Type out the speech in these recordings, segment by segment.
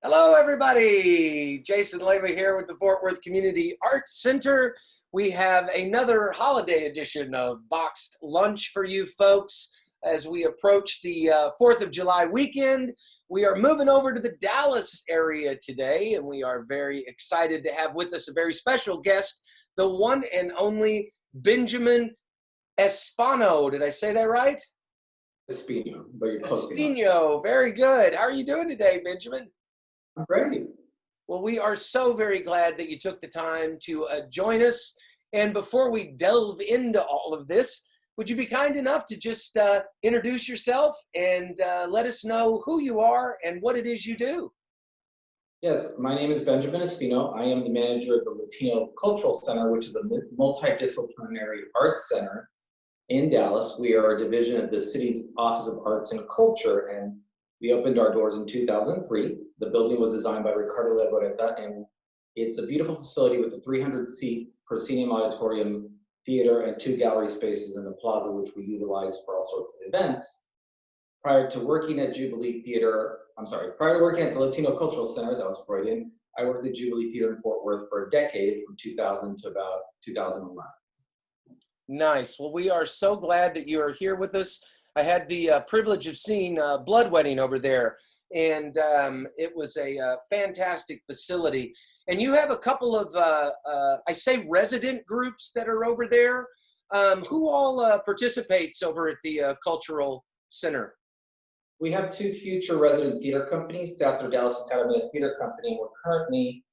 Hello, everybody. Jason Leva here with the Fort Worth Community Arts Center. We have another holiday edition of Boxed Lunch for you folks as we approach the 4th of July weekend. We are moving over to the Dallas area today, and we are very excited to have with us a very special guest, the one and only Benjamín Espino. Did I say that right? Espino, but you're close enough. Espino, very good. How are you doing today, Benjamín? I'm ready. Well, we are so very glad that you took the time to join us. And before we delve into all of this, would you be kind enough to just introduce yourself and let us know who you are and what it is you do? Yes, my name is Benjamín Espino. I am the manager of the Latino Cultural Center, which is a multidisciplinary arts center in Dallas. We are a division of the city's Office of Arts and Culture, and we opened our doors in 2003. The building was designed by Ricardo Legorreta, and it's a beautiful facility with a 300-seat proscenium auditorium, theater, and 2 gallery spaces in the plaza, which we utilize for all sorts of events. Prior to working at the Latino Cultural Center, that was Freudian, I worked at Jubilee Theatre in Fort Worth for a decade, from 2000 to about 2011. Nice. Well, we are so glad that you are here with us. I had the privilege of seeing Blood Wedding over there, and it was a fantastic facility. And you have a couple of, I say resident groups that are over there. Who all participates over at the Cultural Center? We have 2 future resident theater companies, Teatro Dallas Academy of Theater Company.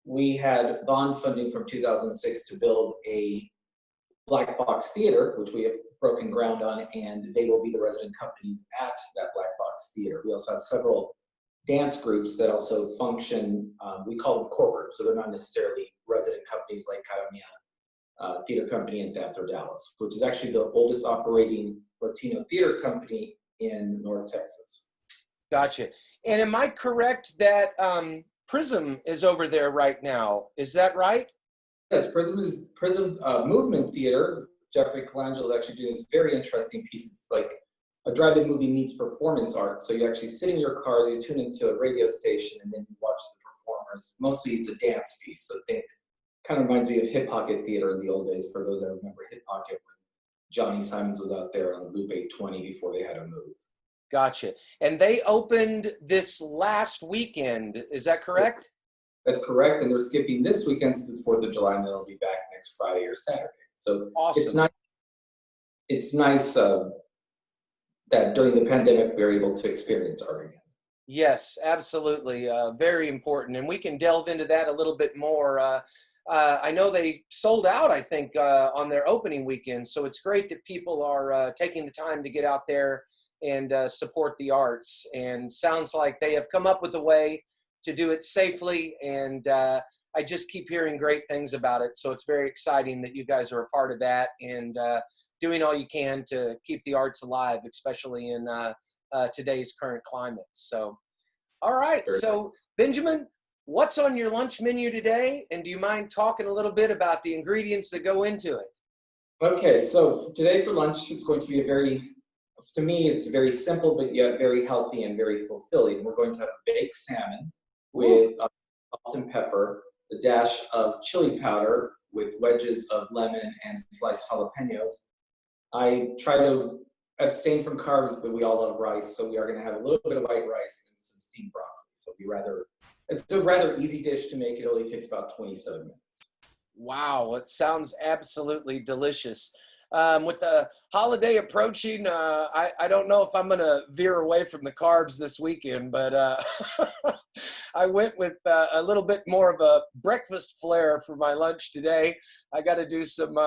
We had bond funding from 2006 to build a black box theater, which we have broken ground on, and they will be the resident companies at that black box theater. We also have several dance groups that also function, we call them corporate, so they're not necessarily resident companies like Academia Theater Company and Teatro Dallas, which is actually the oldest operating Latino theater company in North Texas. Gotcha. And am I correct that Prism is over there right now? Is that right? Yes, Prism Movement Theater. Jeffrey Colangelo is actually doing this very interesting piece. It's like a drive-in movie meets performance art. So you actually sit in your car, you tune into a radio station, and then you watch the performers. Mostly it's a dance piece. So kind of reminds me of Hip Pocket Theater in the old days, for those that remember Hip Pocket, when Johnny Simons was out there on Loop 820 before they had to move. Gotcha. And they opened this last weekend. Is that correct? That's correct. And they're skipping this weekend since it's 4th of July, and they'll be back next Friday or Saturday. So awesome. It's nice that during the pandemic we were able to experience art again. Yes, absolutely. Very important. And we can delve into that a little bit more. I know they sold out, I think, on their opening weekend. So it's great that people are taking the time to get out there and support the arts. And sounds like they have come up with a way to do it safely. And I just keep hearing great things about it. So it's very exciting that you guys are a part of that and doing all you can to keep the arts alive, especially in today's current climate. So, all right. So, Benjamín, what's on your lunch menu today? And do you mind talking a little bit about the ingredients that go into it? Okay. So today for lunch, it's going to be to me, it's very simple, but yet very healthy and very fulfilling. We're going to have baked salmon with salt and pepper, the dash of chili powder with wedges of lemon and sliced jalapenos. I try to abstain from carbs, but we all love rice, so we are going to have a little bit of white rice and some steamed broccoli. So it's a rather easy dish to make. It only takes about 27 minutes. Wow, it sounds absolutely delicious. With the holiday approaching, I don't know if I'm going to veer away from the carbs this weekend, but I went with a little bit more of a breakfast flair for my lunch today. I got to do some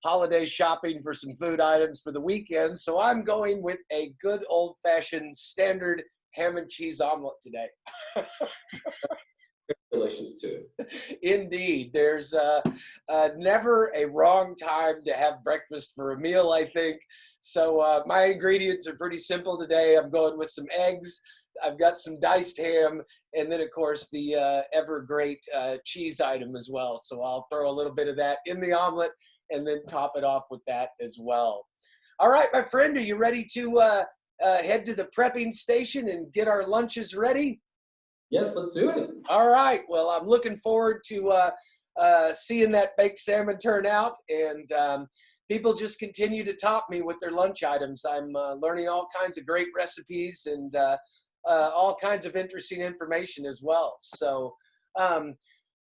holiday shopping for some food items for the weekend, so I'm going with a good old-fashioned standard ham and cheese omelet today. Delicious too. Indeed. There's never a wrong time to have breakfast for a meal, I think. So my ingredients are pretty simple today. I'm going with some eggs. I've got some diced ham, and then, of course, the ever great cheese item as well. So I'll throw a little bit of that in the omelet and then top it off with that as well. All right, my friend, are you ready to head to the prepping station and get our lunches ready? Yes, let's do it. All right. Well, I'm looking forward to seeing that baked salmon turn out, and people just continue to top me with their lunch items. I'm learning all kinds of great recipes and all kinds of interesting information as well. So, all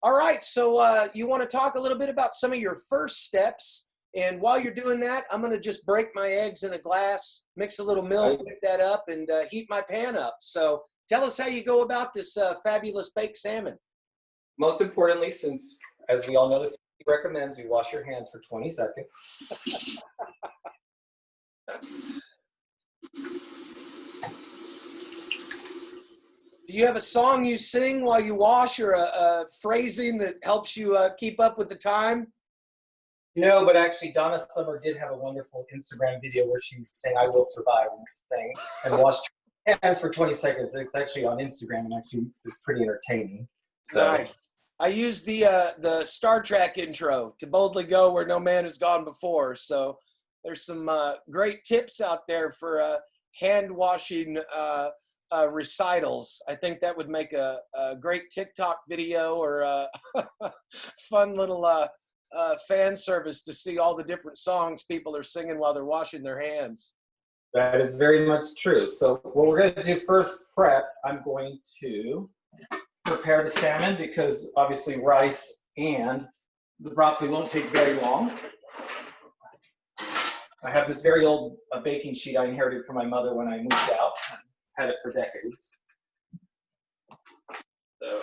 right. So you want to talk a little bit about some of your first steps. And while you're doing that, I'm going to just break my eggs in a glass, mix a little milk, pick that up, and heat my pan up. So tell us how you go about this fabulous baked salmon. Most importantly, since, as we all know, the CDC recommends you wash your hands for 20 seconds. Do you have a song you sing while you wash, or a phrasing that helps you keep up with the time? No, but actually Donna Summer did have a wonderful Instagram video where she sang "I Will Survive" and washed her hands for 20 seconds. It's actually on Instagram and actually is pretty entertaining. So. Nice. I used the Star Trek intro to boldly go where no man has gone before. So there's some great tips out there for hand washing recitals. I think that would make a great TikTok video, or a fun little fan service to see all the different songs people are singing while they're washing their hands. That is very much true. So what we're going to do first, prep, I'm going to prepare the salmon, because obviously rice and the broccoli won't take very long. I have this very old baking sheet I inherited from my mother when I moved out. I had it for decades. So.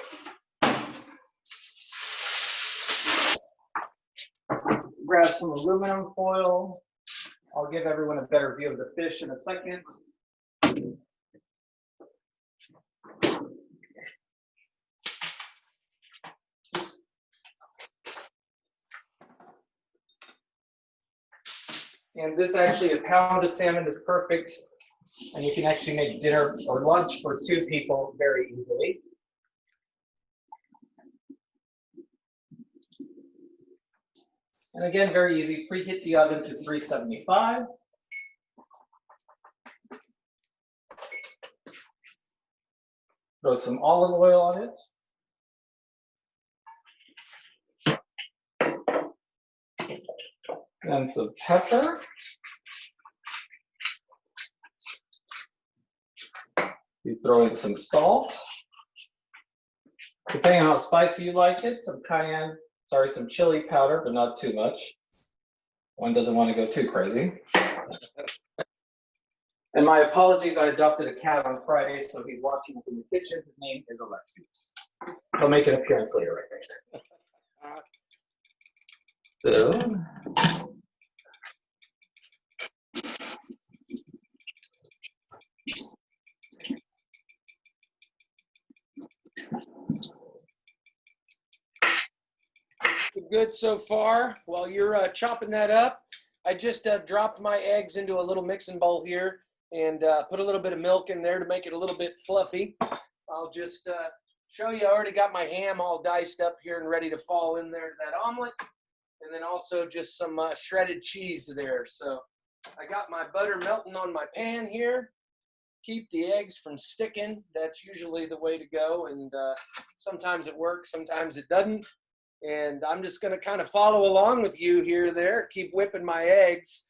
Grab some aluminum foil. I'll give everyone a better view of the fish in a second. And this actually, a pound of salmon is perfect. And you can actually make dinner or lunch for 2 people very easily. And again, very easy, preheat the oven to 375. Throw some olive oil on it. And some pepper. You throw in some salt. Depending on how spicy you like it, some cayenne, some chili powder, but not too much. One doesn't want to go too crazy. And my apologies, I adopted a cat on Friday, so he's watching us in the kitchen. His name is Alexius. He'll make an appearance later, I think. So. Good so far. While you're chopping that up, I just dropped my eggs into a little mixing bowl here and put a little bit of milk in there to make it a little bit fluffy. I'll just show you, I already got my ham all diced up here and ready to fall in there to that omelet. And then also just some shredded cheese there. So I got my butter melting on my pan here. Keep the eggs from sticking. That's usually the way to go. And sometimes it works, sometimes it doesn't. And I'm just going to kind of follow along with you here there, keep whipping my eggs.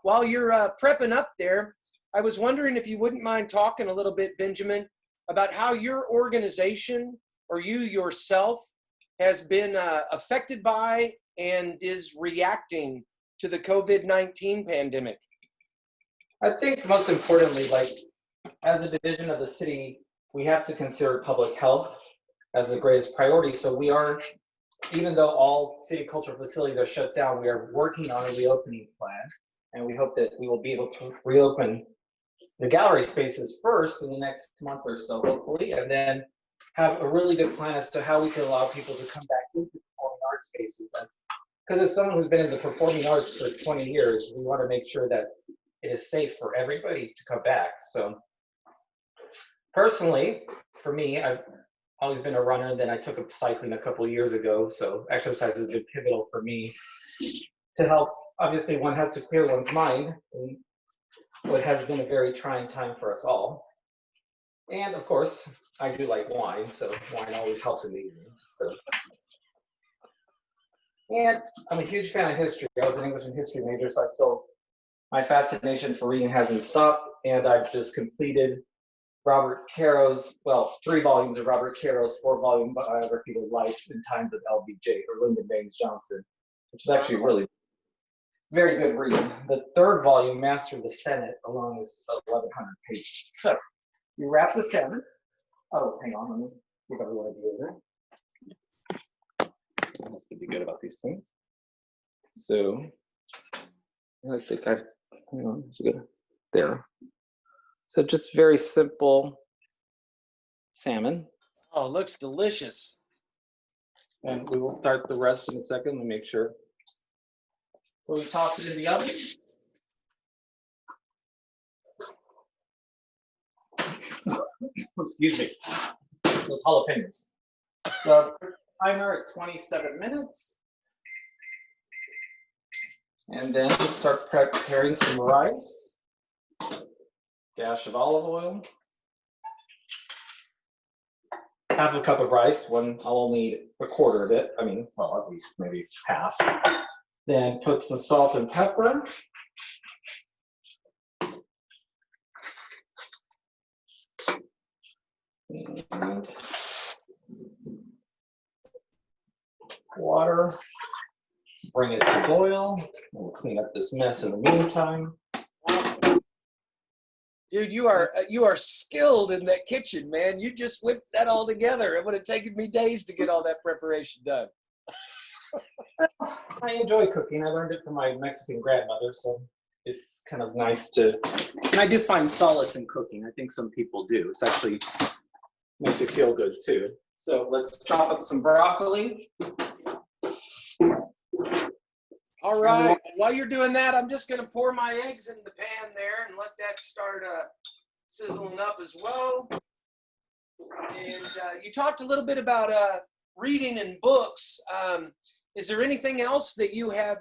While you're prepping up there, I was wondering if you wouldn't mind talking a little bit, Benjamin, about how your organization or you yourself has been affected by and is reacting to the COVID-19 pandemic. I think most importantly, like as a division of the city, we have to consider public health as the greatest priority. So we are, even though all city cultural facilities are shut down, we are working on a reopening plan, and we hope that we will be able to reopen the gallery spaces first in the next month or so, hopefully, and then have a really good plan as to how we can allow people to come back into performing arts spaces. Because as someone who's been in the performing arts for 20 years, we want to make sure that it is safe for everybody to come back. So personally, for me, I've always been a runner, and then I took up cycling a couple of years ago. So exercise has been pivotal for me to help. Obviously, one has to clear one's mind in what has been a very trying time for us all. And of course, I do like wine, so wine always helps in the evenings. So. And I'm a huge fan of history. I was an English and history major, so my fascination for reading hasn't stopped, and I've just completed Robert Caro's, 3 volumes of Robert Caro's 4-volume biography of life and times of LBJ, or Lyndon Baines Johnson, which is actually really very good reading. The 3rd volume, Master of the Senate, alone is 1,100 pages. So you wrap the salmon. Oh, hang on, let me give everyone a view of it. I must be good about these things. So I think hang on, it's good. There. So just very simple salmon. Oh, it looks delicious. And we will start the rest in a second. Let me make sure. So we toss it in the oven. Excuse me. Those jalapenos. So timer at 27 minutes. And then we'll start preparing some rice. Dash of olive oil. Half a cup of rice. I'll only eat a quarter of it. I mean, well, at least maybe half. Then put some salt and pepper. And water. Bring it to boil. We'll clean up this mess in the meantime. Dude, you are skilled in that kitchen, man. You just whipped that all together. It would have taken me days to get all that preparation done. I enjoy cooking. I learned it from my Mexican grandmother, so it's kind of nice to. And I do find solace in cooking. I think some people do. It's actually makes you feel good too. So let's chop up some broccoli. All right. While you're doing that, I'm just going to pour my eggs in the pan there and let that start sizzling up as well. And you talked a little bit about reading and books. Is there anything else that you have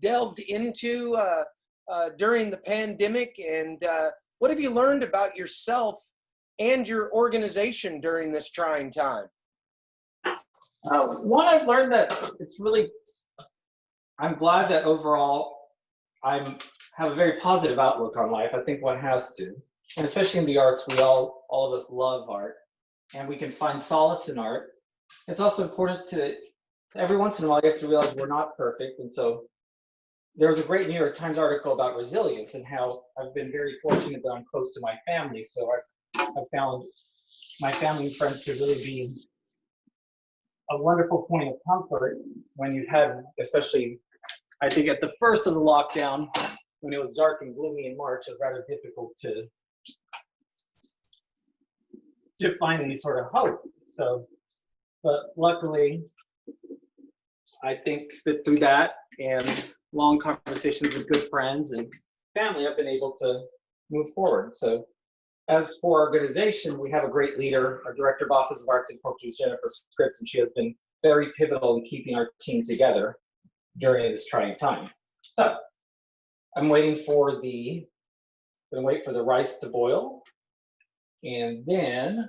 delved into during the pandemic? And what have you learned about yourself and your organization during this trying time? One, I've learned that it's really, I'm glad that overall I have a very positive outlook on life. I think one has to, and especially in the arts, we all of us love art, and we can find solace in art. It's also important to every once in a while you have to realize we're not perfect, and so there was a great New York Times article about resilience and how I've been very fortunate that I'm close to my family, so I've found my family and friends to really be a wonderful point of comfort when you've had, especially, I think at the first of the lockdown, when it was dark and gloomy in March, it was rather difficult to find any sort of hope. So, but luckily, I think that through that and long conversations with good friends and family, I've been able to move forward. So, as for our organization, we have a great leader, our Director of Office of Arts and Culture, Jennifer Scripps, and she has been very pivotal in keeping our team together during this trying time. So I'm waiting for the rice to boil, and then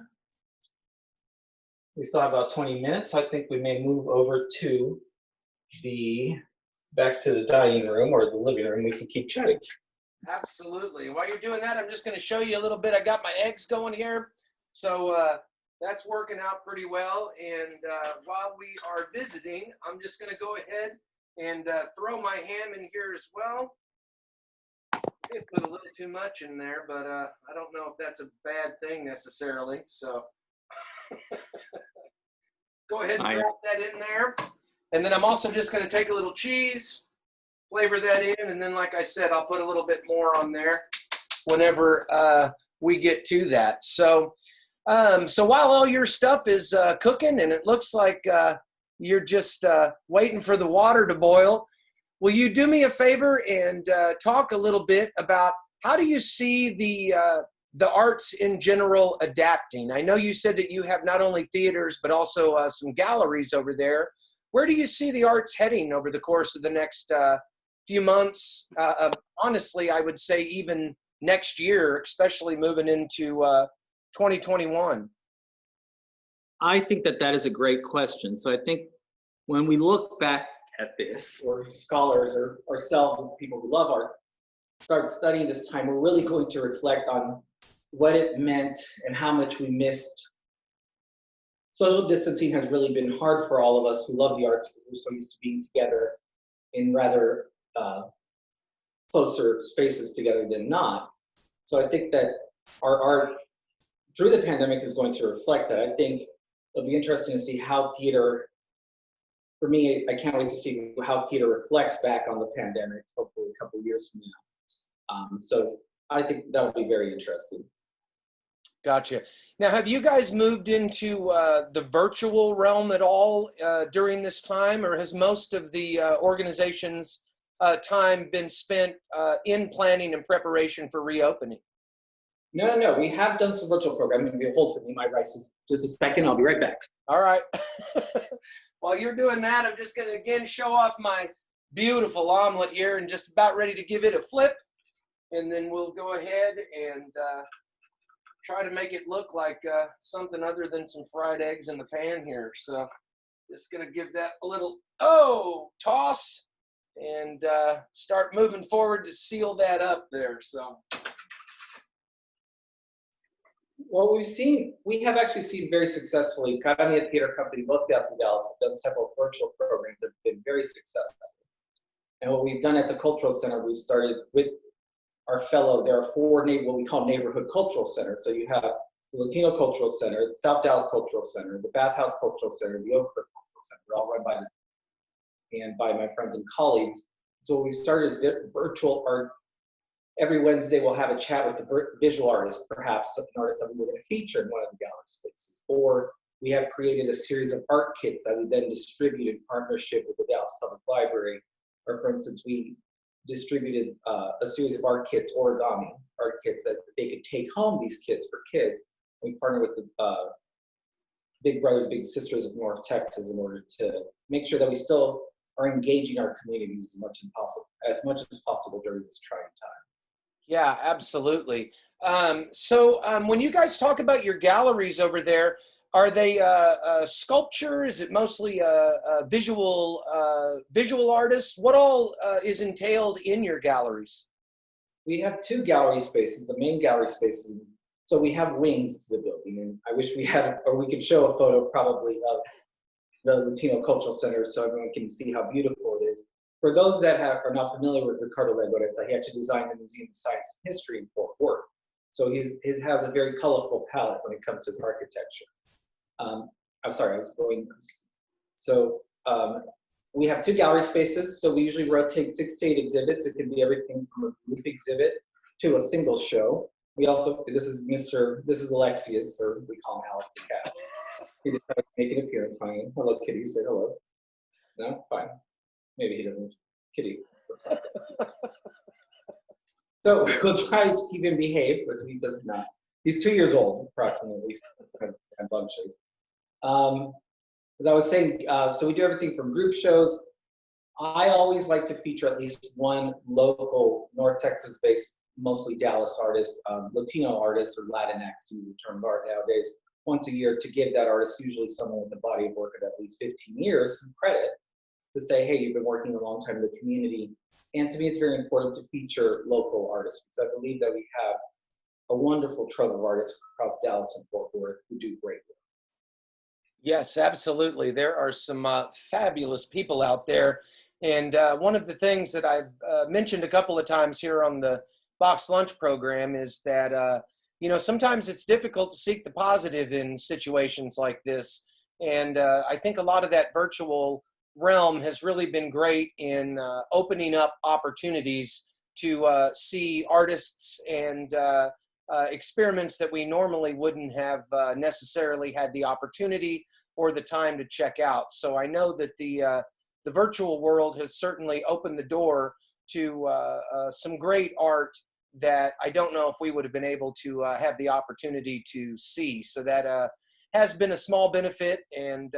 we still have about 20 minutes. So I think we may move over to back to the dining room or the living room. We can keep chatting. Absolutely. While you're doing that, I'm just going to show you a little bit. I got my eggs going here. So that's working out pretty well. And while we are visiting, I'm just going to go ahead and throw my ham in here as well. I put a little too much in there, but I don't know if that's a bad thing necessarily. So go ahead and drop that in there. And then I'm also just going to take a little cheese, flavor that in, and then like I said, I'll put a little bit more on there whenever we get to that. So so while all your stuff is cooking and it looks like you're just waiting for the water to boil, will you do me a favor and talk a little bit about how do you see the arts in general adapting? I know you said that you have not only theaters but also some galleries over there. Where do you see the arts heading over the course of the next few months? Honestly, I would say even next year, especially moving into 2021. I think that that is a great question. So I think when we look back at this, or scholars or ourselves as people who love art, start studying this time, we're really going to reflect on what it meant and how much we missed. Social distancing has really been hard for all of us who love the arts because we're so used to being together in rather closer spaces together than not. So I think that our art through the pandemic is going to reflect that. I think it'll be interesting to see how theater, for me, I can't wait to see how theater reflects back on the pandemic, hopefully a couple of years from now. So I think that will be very interesting. Gotcha. Now, have you guys moved into the virtual realm at all during this time, or has most of the organization's time been spent in planning and preparation for reopening? No. We have done some virtual programming. Hold for me, my rice is just a second. I'll be right back. All right. While you're doing that, I'm just going to again show off my beautiful omelet here and just about ready to give it a flip. And then we'll go ahead and try to make it look like something other than some fried eggs in the pan here. So just going to give that a little, toss and start moving forward to seal that up there. So what we have actually seen very successfully. Academy Theater Company, both Teatro Dallas, have done several virtual programs that have been very successful. And what we've done at the Cultural Center, we've started with our there are four what we call neighborhood cultural centers. So you have the Latino Cultural Center, the South Dallas Cultural Center, the Bathhouse Cultural Center, the Oak Cliff Cultural Center. They're all run by this and by my friends and colleagues. So what we started is virtual art. Every Wednesday, we'll have a chat with the visual artist, perhaps an artist that we were going to feature in one of the gallery spaces. Or we have created a series of art kits that we then distribute in partnership with the Dallas Public Library. Or for instance, we distributed a series of art kits, origami art kits, that they could take home, these kits for kids. We partner with the Big Brothers Big Sisters of North Texas in order to make sure that we still are engaging our communities as much as possible during this trying time. Yeah, absolutely. So when you guys talk about your galleries over there, are they sculpture? Is it mostly visual artists? What all is entailed in your galleries? We have two gallery spaces. The main gallery spaces. So we have wings to the building, and I wish we had, or we could show a photo probably of the Latino Cultural Center so everyone can see how beautiful it is. For those that are not familiar with Ricardo Legorreta, he actually designed the Museum of Science and History in Fort Worth. So his has a very colorful palette when it comes to his architecture. I'm sorry, I was going. So we have two gallery spaces. So we usually rotate 6 to 8 exhibits. It can be everything from a group exhibit to a single show. We also, this is Alexius, or we call him Alex the cat. He decided to make an appearance. Fine. Hello, Kitty. Say hello. No, fine. Maybe he doesn't. Kitty. So we'll try to keep him behaved, but he does not. He's 2 years old, approximately. Bunches. As I was saying, so we do everything from group shows. I always like to feature at least one local North Texas-based, mostly Dallas artist, Latino artist, or Latinx, to use the term of art nowadays, once a year, to give that artist, usually someone with a body of work of at least 15 years, some credit to say, hey, you've been working a long time in the community. And to me, it's very important to feature local artists, because I believe that we have a wonderful trove of artists across Dallas and Fort Worth who do great work. Yes, absolutely. There are some fabulous people out there. And one of the things that I've mentioned a couple of times here on the Box Lunch program is that, sometimes it's difficult to seek the positive in situations like this. And I think a lot of that virtual realm has really been great in opening up opportunities to see artists and experiments that we normally wouldn't have necessarily had the opportunity or the time to check out. So I know that the virtual world has certainly opened the door to some great art that I don't know if we would have been able to have the opportunity to see. So that has been a small benefit, and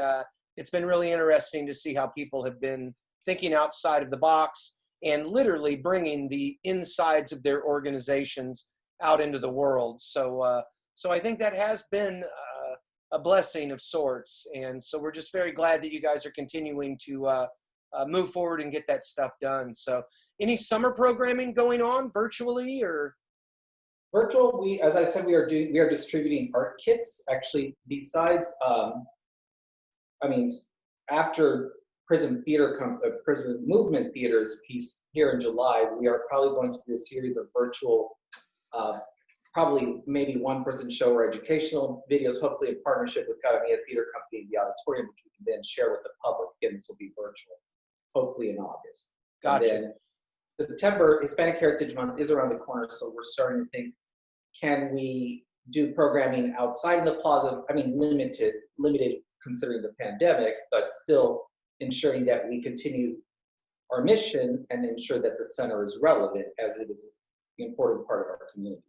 it's been really interesting to see how people have been thinking outside of the box and literally bringing the insides of their organizations out into the world. So I think that has been blessing of sorts. And so we're just very glad that you guys are continuing to move forward and get that stuff done. So any summer programming going on virtually or? Virtual, as I said, we are distributing art kits. Actually, besides, after Prism Movement Theater's piece here in July, we are probably going to do a series of virtual, probably maybe one-person show or educational videos, hopefully in partnership with Academia Theater Company in the auditorium, which we can then share with the public. Again, this will be virtual, hopefully in August. Gotcha. And then September, Hispanic Heritage Month is around the corner, so we're starting to think, can we do programming outside the plaza? I mean, limited considering the pandemics, but still ensuring that we continue our mission and ensure that the center is relevant, as it is an important part of our community.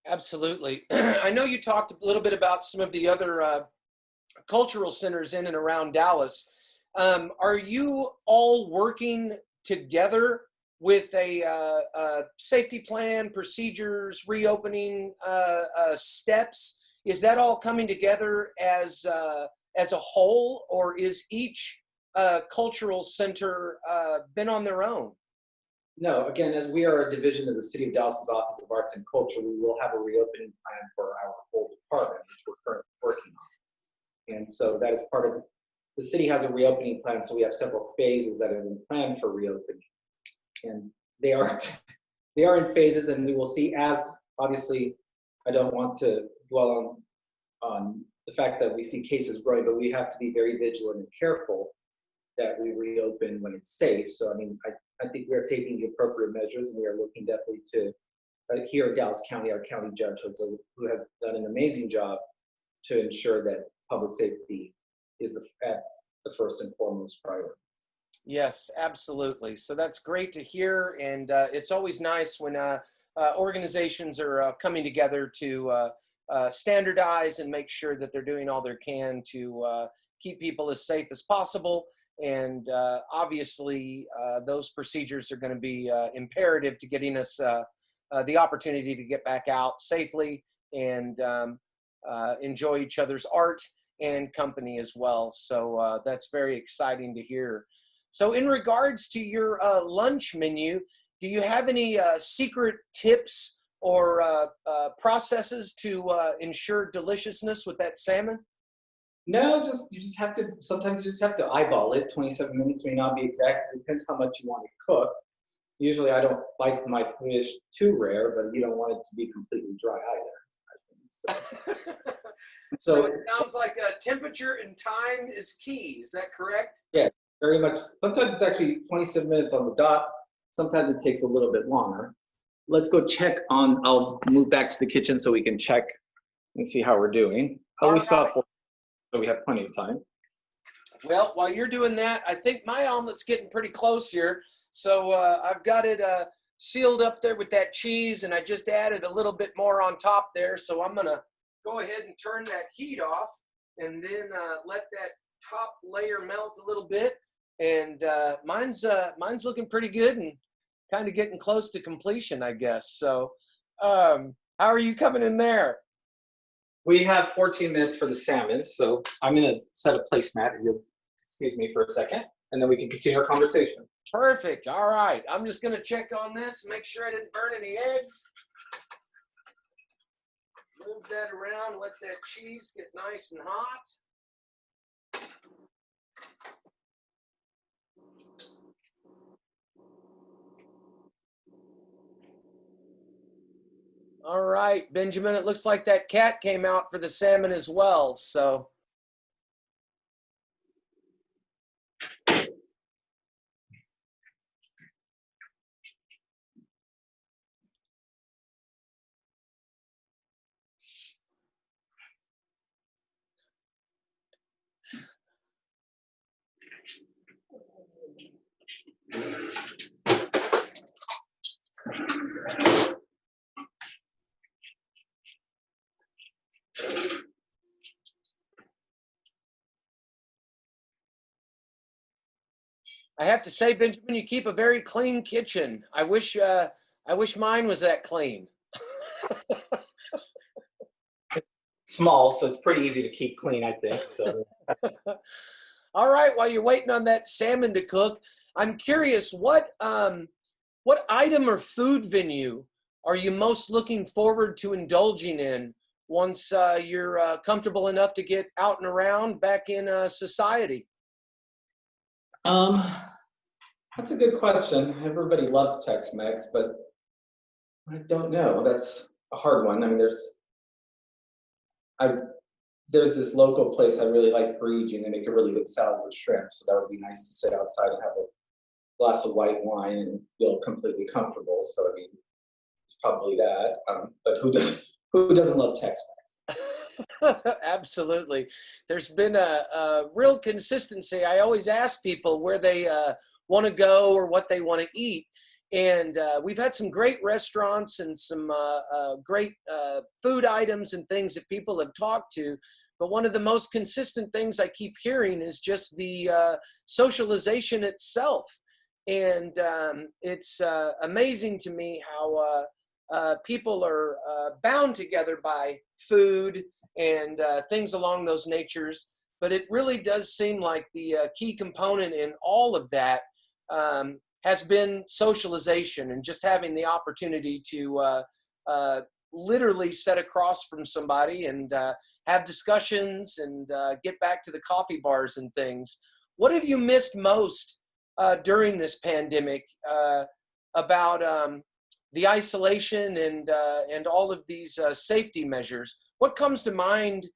Absolutely. I know you talked a little bit about some of the other cultural centers in and around Dallas. Are you all working together with a safety plan, procedures, reopening steps? Is that all coming together as a whole, or is each cultural center been on their own? No, again, as we are a division of the City of Dallas's Office of Arts and Culture, we will have a reopening plan for our whole department, which we're currently working on. And so that is part of, the city has a reopening plan, so we have several phases that have been planned for reopening. And they are in phases, and we will see, as obviously, I don't want to dwell on the fact that we see cases growing, but we have to be very vigilant and careful that we reopen when it's safe. So, I mean, I think we're taking the appropriate measures, and we are looking definitely to, here in Dallas County, our county judge, who has done an amazing job to ensure that public safety is the first and foremost priority. Yes, absolutely. So that's great to hear. And it's always nice when organizations are coming together to standardize and make sure that they're doing all they can to keep people as safe as possible. And obviously, those procedures are going to be imperative to getting us the opportunity to get back out safely and enjoy each other's art and company as well. So that's very exciting to hear. So in regards to your lunch menu, do you have any secret tips or processes to ensure deliciousness with that salmon? No, you just have to, sometimes you just have to eyeball it. 27 minutes may not be exact. It depends how much you want to cook. Usually I don't like my fish too rare, but you don't want it to be completely dry either, I think. So it sounds like temperature and time is key. Is that correct? Yeah, very much. Sometimes it's actually 27 minutes on the dot. Sometimes it takes a little bit longer. Let's go check on, I'll move back to the kitchen so we can check and see how we're doing. So we have plenty of time. Well, while you're doing that, I think my omelet's getting pretty close here. So I've got it sealed up there with that cheese, and I just added a little bit more on top there. So I'm going to go ahead and turn that heat off, and then let that top layer melt a little bit. And mine's looking pretty good and kind of getting close to completion, I guess. So how are you coming in there? We have 14 minutes for the salmon, so I'm going to set a placemat. You'll excuse me for a second, and then we can continue our conversation. Perfect. All right. I'm just going to check on this, make sure I didn't burn any eggs. Move that around, let that cheese get nice and hot. All right, Benjamin, it looks like that cat came out for the salmon as well, so. I have to say, Benjamin, you keep a very clean kitchen. I wish mine was that clean. small, so it's pretty easy to keep clean, I think. So All right, while you're waiting on that salmon to cook, I'm curious, what item or food venue are you most looking forward to indulging in once you're comfortable enough to get out and around back in society? Um, that's a good question. Everybody loves Tex-Mex, but I don't know. That's a hard one. I mean, I there's this local place I really like, Parigi, and they make a really good salad with shrimp. So that would be nice to sit outside and have a glass of white wine and feel completely comfortable. So I mean, it's probably that. But who doesn't love Tex-Mex? Absolutely. There's been a real consistency. I always ask people where they want to go or what they want to eat. And we've had some great restaurants and some great food items and things that people have talked to. But one of the most consistent things I keep hearing is just the socialization itself. And it's amazing to me how people are bound together by food and things along those natures. But it really does seem like the key component in all of that has been socialization and just having the opportunity to literally sit across from somebody and have discussions and get back to the coffee bars and things. What have you missed most during this pandemic about the isolation and all of these safety measures? What comes to mind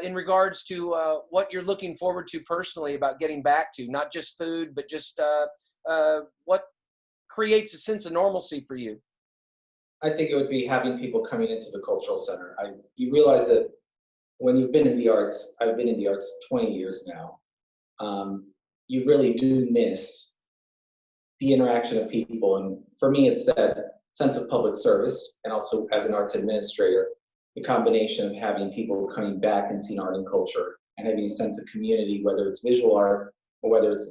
in regards to what you're looking forward to personally about getting back to, not just food, but just what creates a sense of normalcy for you? I think it would be having people coming into the cultural center. You realize that when you've been in the arts, I've been in the arts 20 years now, you really do miss the interaction of people. And for me, it's that sense of public service. And also as an arts administrator, the combination of having people coming back and seeing art and culture and having a sense of community, whether it's visual art or whether it's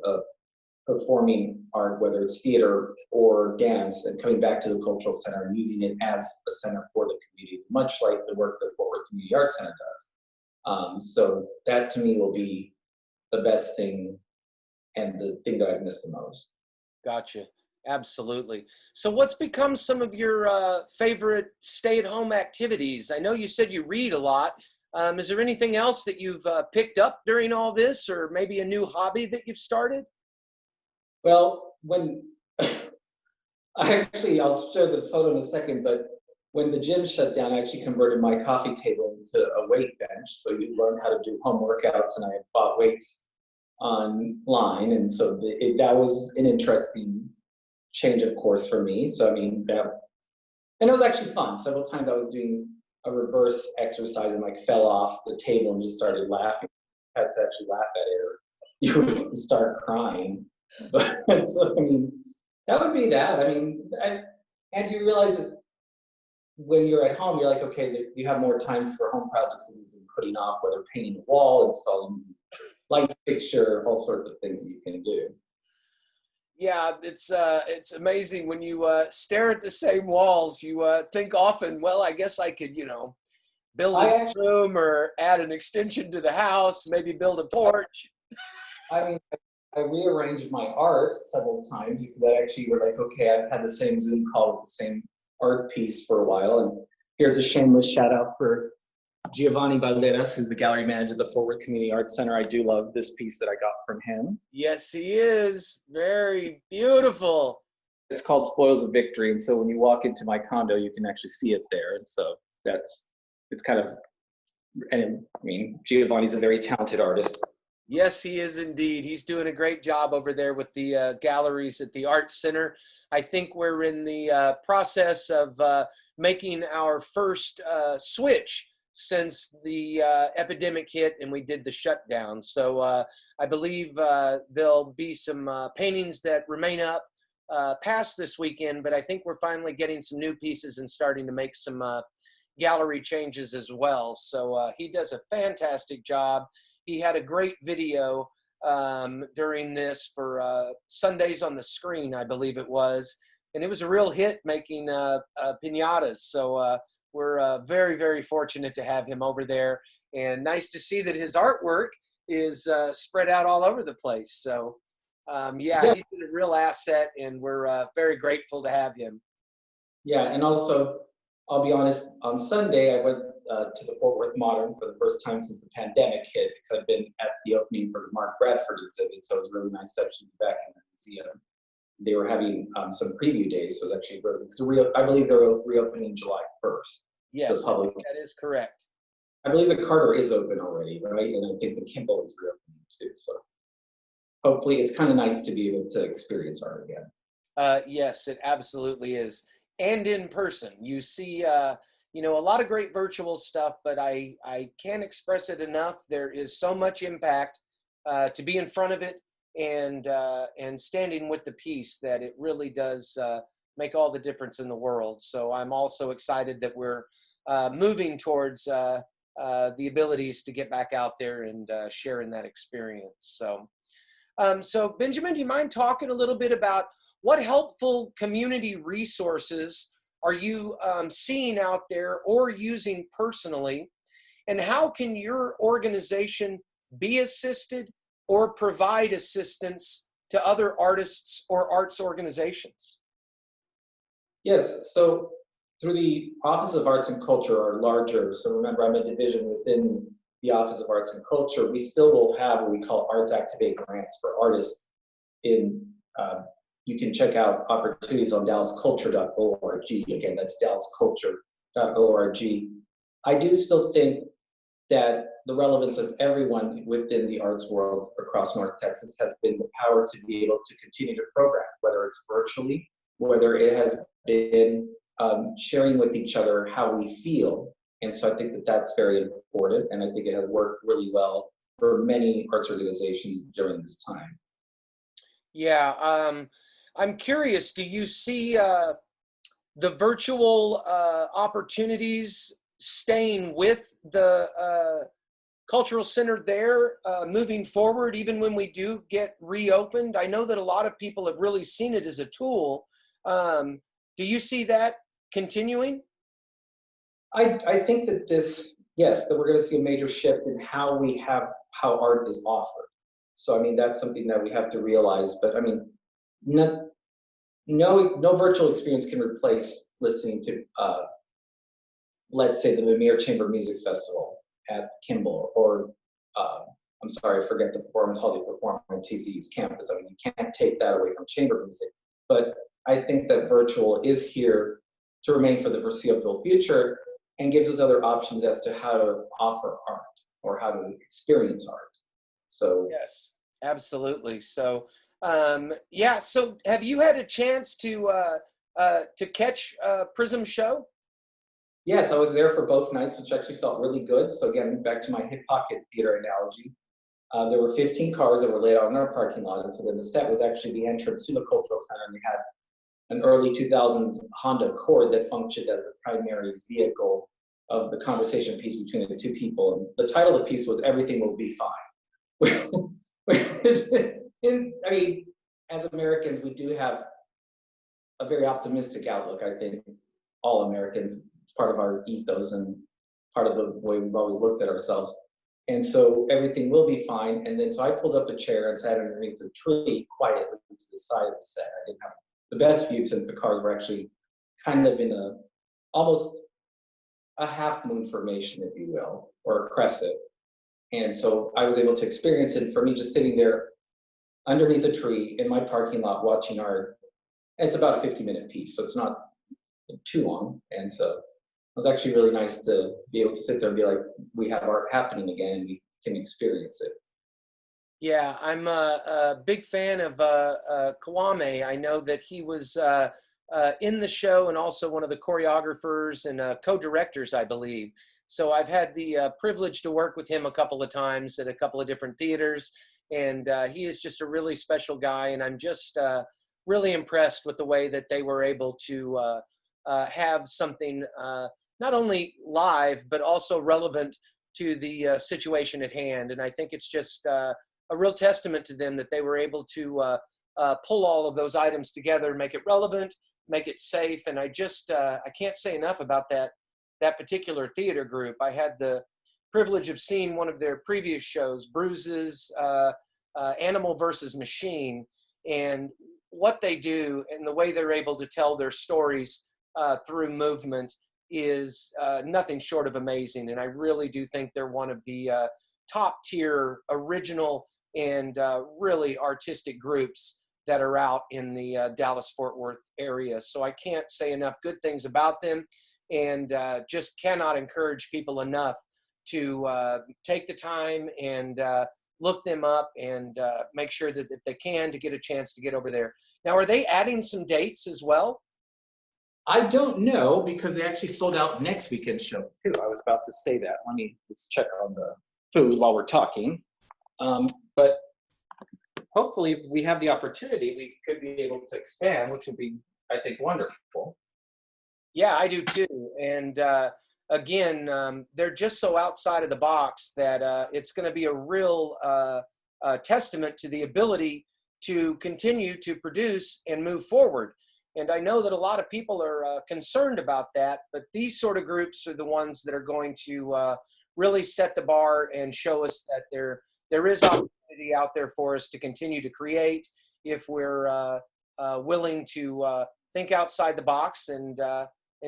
performing art, whether it's theater or dance, and coming back to the cultural center and using it as a center for the community, much like the work that Fort Worth Community Arts Center does. So that to me will be the best thing and the thing that I've missed the most. Gotcha. Absolutely. So what's become some of your favorite stay-at-home activities? I know you said you read a lot. Is there anything else that you've picked up during all this, or maybe a new hobby that you've started? Well, when I'll show the photo in a second, but when the gym shut down, I actually converted my coffee table into a weight bench. So you learn how to do home workouts, and I bought weights online. And so that was an interesting change of course for me. So I mean, and it was actually fun. Several times I was doing a reverse exercise and like fell off the table and just started laughing. I had to actually laugh at it, or you would start crying. But so I mean, that would be that. I mean, and you realize that when you're at home, you're like, okay, you have more time for home projects that you've been putting off, whether painting a wall, installing light fixture, all sorts of things that you can do. Yeah, it's amazing when you stare at the same walls. You think often, well, I guess I could, build a room or add an extension to the house, maybe build a porch. I mean, I rearranged my art several times that actually were like, okay, I've had the same Zoom call with the same art piece for a while. And here's a shameless shout out for Giovanni Valderas, who's the gallery manager of the Fort Worth Community Arts Center. I do love this piece that I got from him. Yes, he is. Very beautiful. It's called Spoils of Victory. And so when you walk into my condo, you can actually see it there. And so it's kind of, and I mean, Giovanni's a very talented artist. Yes, he is indeed. He's doing a great job over there with the galleries at the Arts Center. I think we're in the process of making our first switch since the epidemic hit and we did the shutdown. So I believe there'll be some paintings that remain up past this weekend, but I think we're finally getting some new pieces and starting to make some gallery changes as well. So he does a fantastic job. He had a great video during this for Sundays on the Screen, I believe it was. And it was a real hit making piñatas. So we're very, very fortunate to have him over there, and nice to see that his artwork is spread out all over the place. So yeah, he's been a real asset, and we're very grateful to have him. Yeah, and also, I'll be honest, on Sunday, I went to the Fort Worth Modern for the first time since the pandemic hit, because I've been at the opening for the Mark Bradford exhibit, so it was really nice to actually be back in the museum. They were having some preview days, so it was actually really, because I believe they're reopening July 1st. Yes, the public. that is correct. I believe the Carter is open already, right? And I think the Kimball is reopening too, so hopefully it's kind of nice to be able to experience art again. Yes, it absolutely is. And in person, you see, you know, a lot of great virtual stuff, but I can't express it enough. There is so much impact to be in front of it and standing with the piece that it really does make all the difference in the world. So I'm also excited that we're moving towards the abilities to get back out there and sharing that experience. So, so Benjamin, do you mind talking a little bit about what helpful community resources are you seeing out there or using personally, and how can your organization be assisted or provide assistance to other artists or arts organizations? Yes, so through the Office of Arts and Culture, our larger, so remember I'm a division within the Office of Arts and Culture, we still will have what we call Arts Activate grants for artists in you can check out opportunities on dallasculture.org. Again, that's dallasculture.org. I do still think that the relevance of everyone within the arts world across North Texas has been the power to be able to continue to program, whether it's virtually, whether it has been sharing with each other how we feel. And so I think that that's very important, and I think it has worked really well for many arts organizations during this time. Yeah, I'm curious, do you see the virtual opportunities staying with the cultural center there moving forward, even when we do get reopened? I know that a lot of people have really seen it as a tool. Do you see that continuing? I think that that we're going to see a major shift in how art is offered. So, I mean, that's something that we have to realize, but I mean, no virtual experience can replace listening to, let's say, the Vermeer Chamber Music Festival at Kimball, or I'm sorry, I forget the performance hall they perform on TCU's campus. I mean, you can't take that away from chamber music, but I think that virtual is here to remain for the foreseeable future and gives us other options as to how to offer art or how to experience art. So yes, absolutely. So yeah, so have you had a chance to catch Prism show? Yes, I was there for both nights, which actually felt really good. So again, back to my hip pocket theater analogy, there were 15 cars that were laid out in our parking lot, and so then the set was actually the entrance to the cultural center, and we had an early 2000s Honda Accord that functioned as the primary vehicle of the conversation piece between the two people. And the title of the piece was "Everything Will Be Fine." I mean, as Americans, we do have a very optimistic outlook. I think all Americans, it's part of our ethos and part of the way we've always looked at ourselves. And so everything will be fine. And then so I pulled up a chair and sat underneath the tree quietly to the side of the set. I didn't have the best view since the cars were actually kind of in almost a half moon formation, if you will, or a crescent. And so I was able to experience it. For me, just sitting there underneath a tree in my parking lot watching art, it's about a 50-minute piece, so it's not too long. And so it was actually really nice to be able to sit there and be like, we have art happening again, and we can experience it. Yeah, I'm a big fan of Kwame. I know that he was in the show and also one of the choreographers and co-directors, I believe. So I've had the privilege to work with him a couple of times at a couple of different theaters, and he is just a really special guy, and I'm just really impressed with the way that they were able to have something not only live, but also relevant to the situation at hand. And I think it's just a real testament to them that they were able to pull all of those items together, make it relevant, make it safe. And I can't say enough about that that particular theater group. I had the privilege of seeing one of their previous shows, Bruises, Animal versus Machine, and what they do and the way they're able to tell their stories through movement is nothing short of amazing. And I really do think they're one of the top tier original and really artistic groups that are out in the Dallas-Fort Worth area. So I can't say enough good things about them, and just cannot encourage people enough to take the time and look them up and make sure that if they can, to get a chance to get over there. Now, are they adding some dates as well? I don't know, because they actually sold out next weekend's show too. I was about to say that. Let's check on the food while we're talking. But hopefully, if we have the opportunity, we could be able to expand, which would be, I think, wonderful. Yeah, I do too. And again, they're just so outside of the box that it's going to be a real testament to the ability to continue to produce and move forward. And I know that a lot of people are concerned about that, but these sort of groups are the ones that are going to really set the bar and show us that there is opportunity out there for us to continue to create if we're willing to think outside the box and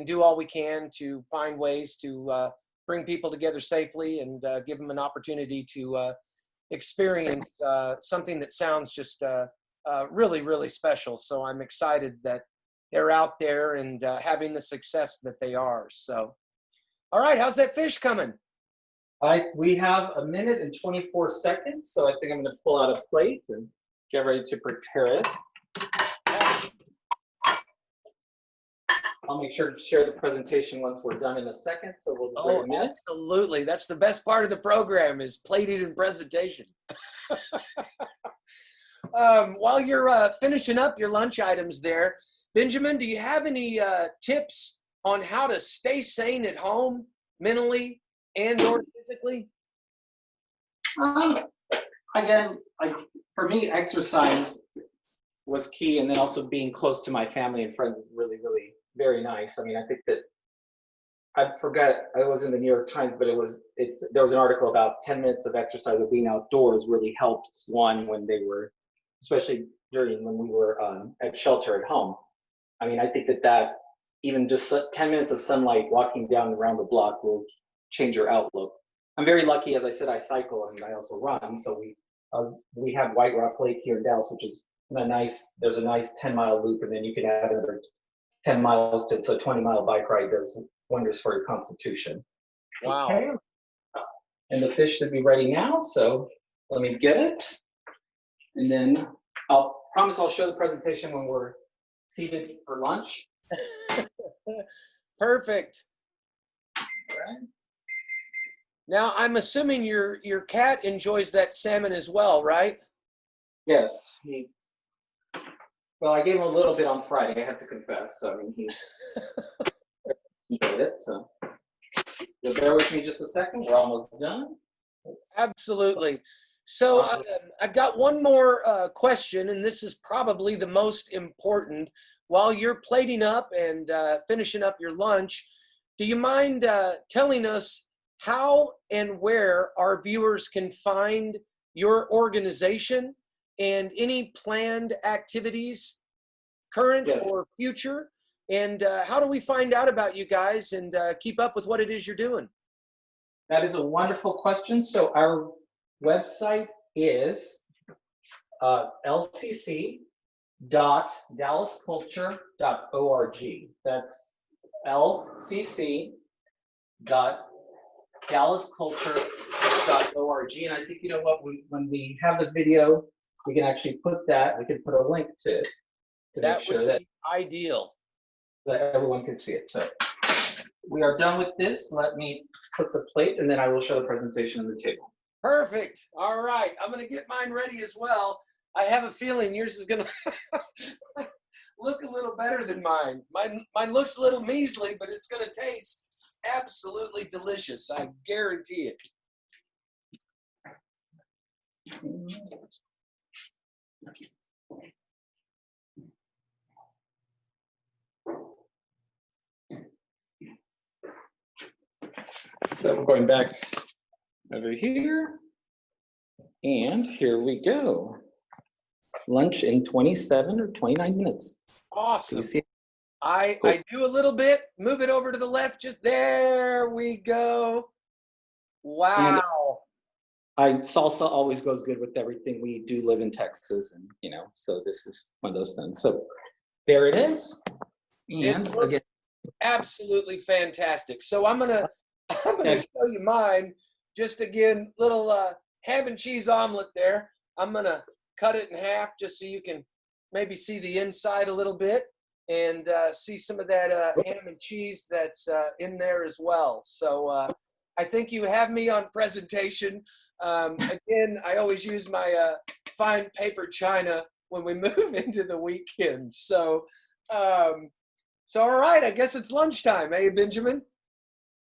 do all we can to find ways to bring people together safely and give them an opportunity to experience something that sounds just really, really special. So I'm excited that they're out there and having the success that they are. So, all right, how's that fish coming? We have 1 minute and 24 seconds, so I think I'm going to pull out a plate and get ready to prepare it. I'll make sure to share the presentation once we're done in a second, so we'll wait a minute. Absolutely. That's the best part of the program, is plating and presentation. While you're finishing up your lunch items there, Benjamin, do you have any tips on how to stay sane at home, mentally and or physically? Again, for me, exercise was key, and then also being close to my family and friends was really, really very nice. I mean, I think that I forgot, I was in the New York Times, but there was an article about 10 minutes of exercise or being outdoors really helped one when they were, especially when we were at shelter at home. I mean, I think that even just 10 minutes of sunlight walking down around the block will change your outlook. I'm very lucky, as I said, I cycle and I also run. So we have White Rock Lake here in Dallas, which is there's a nice 10-mile loop, and then you can add another 10 miles to, so a 20-mile bike ride does wonders for your constitution. Wow. Okay. And the fish should be ready now, so let me get it. And then I'll promise I'll show the presentation when we're seated for lunch. Perfect. Right. Now, I'm assuming your cat enjoys that salmon as well, right? Yes. Well, I gave him a little bit on Friday, I have to confess. So, I mean, he enjoyed it. So, you'll bear with me just a second. We're almost done. Absolutely. So I've got one more question, and this is probably the most important. While you're plating up and finishing up your lunch, do you mind telling us how and where our viewers can find your organization and any planned activities, current Yes. or future? And how do we find out about you guys and keep up with what it is you're doing? That is a wonderful question. So our website is lcc.dallasculture.org. That's lcc.dallasculture.org. And I think, you know what, when we have the video, we can actually put a link to it to make sure that ideal. That everyone can see it. So we are done with this. Let me put the plate, and then I will show the presentation on the table. Perfect. All right. I'm going to get mine ready as well. I have a feeling yours is going to look a little better than mine. Mine looks a little measly, but it's going to taste absolutely delicious. I guarantee it. So we're going back over here. And here we go. Lunch in 27 or 29 minutes. Do Awesome. you see? I Cool. I do a little bit, move it over to the left, just there we go. Wow. Salsa always goes good with everything. We do live in Texas, and so this is one of those things. So there it is. And It looks again, absolutely fantastic. So I'm gonna Okay. show you mine. Just again, little ham and cheese omelet there. I'm gonna cut it in half just so you can maybe see the inside a little bit and see some of that ham and cheese that's in there as well. So I think you have me on presentation. Again, I always use my fine paper china when we move into the weekend. So, all right, I guess it's lunchtime, eh, Benjamin?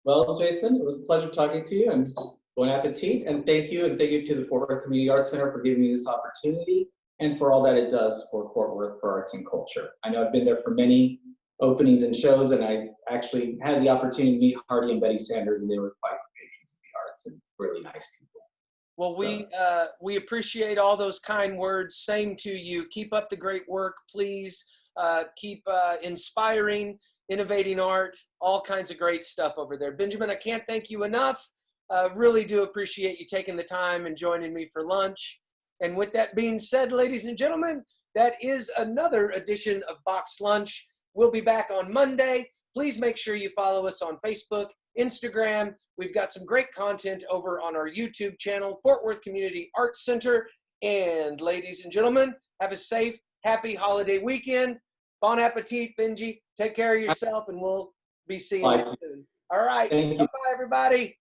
well, Jason, it was a pleasure talking to you, and bon appetit. And thank you to the Fort Worth Community Arts Center for giving me this opportunity and for all that it does for Fort Worth for arts and culture. I know I've been there for many openings and shows, and I actually had the opportunity to meet Hardy and Betty Sanders, and they were quite patrons of the arts and really nice people. Well, we appreciate all those kind words. Same to you. Keep up the great work, please. Keep inspiring, innovating art, all kinds of great stuff over there. Benjamin, I can't thank you enough. Really do appreciate you taking the time and joining me for lunch. And with that being said, ladies and gentlemen, that is another edition of Box Lunch. We'll be back on Monday. Please make sure you follow us on Facebook, Instagram. We've got some great content over on our YouTube channel, Fort Worth Community Arts Center. And ladies and gentlemen, have a safe, happy holiday weekend. Bon appetit, Benji. Take care of yourself, and we'll be seeing you soon. All right. Thank you. Bye-bye, everybody.